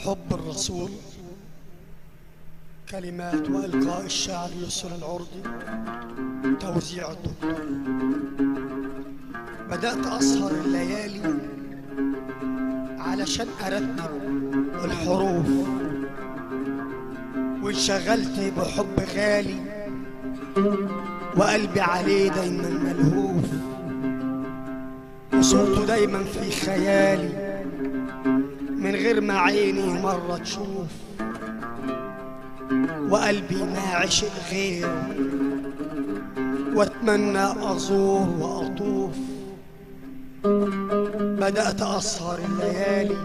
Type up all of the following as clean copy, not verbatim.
حب الرسول. كلمات وإلقاء الشاعر يسر العرضي، توزيع الدكتور. بدأت أسهر الليالي علشان أرتب الحروف، وانشغلت بحب غالي وقلبي عليه دايما ملهوف، وصورته دايما في خيالي من غير ما عيني مرة تشوف، وقلبي ما عشق غيره واتمنى أزور وأطوف. بدأت أسهر الليالي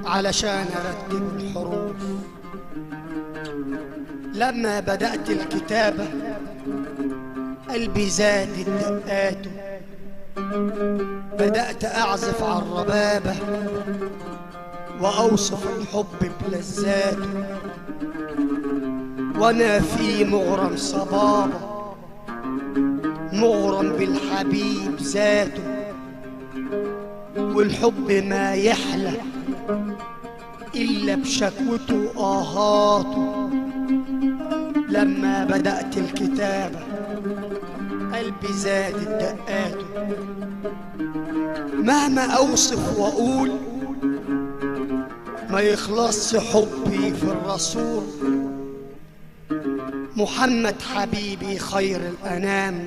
علشان أرتب الحروف. لما بدأت الكتابة قلبي زادت دقاته، بدأت أعزف على الربابة وأوصف الحب بلذاته، وأنا في مغرم صبابة مغرم بالحبيب ذاته، والحب ما يحلى إلا بشكوته آهاته. لما بدأت الكتابة قلبي زادت دقاته، مهما أوصف وأقول ما يخلصش حبي في الرسول محمد حبيبي خير الأنام،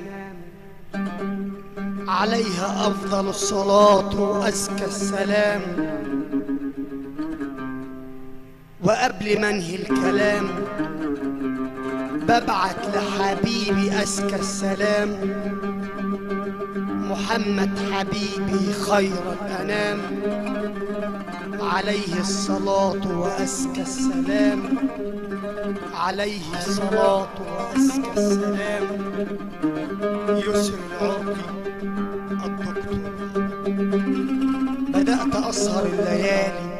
عليها أفضل الصلاة وأزكى السلام. وقبل ما انهي الكلام ببعت لحبيبي أزكى السلام، محمد حبيبي خير الأنام، عليه الصلاة وأزكى السلام، عليه الصلاة وأزكى السلام. يسر العرضي الدكتور. بدأت أسهر الليالي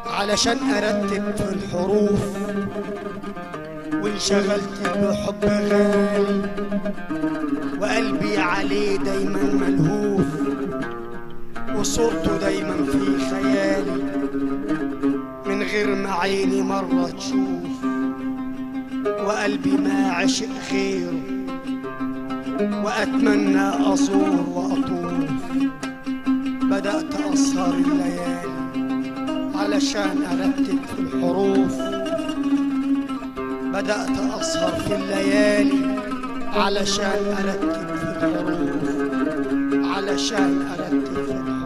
علشان أرتب في الحروف، وانشغلت بحب غالي وقلبي عليه دايما ملهوف، وصورته دايما في خيالي من غير ما عيني مرة تشوف، وقلبي ما عشق غيره وأتمنى أزور وأطوف. بدأت أسهر الليالي علشان أرتب في الحروف، بدأت أسهر في الليالي علشان أرتب في الحروف، علشان أرتب في الحروف.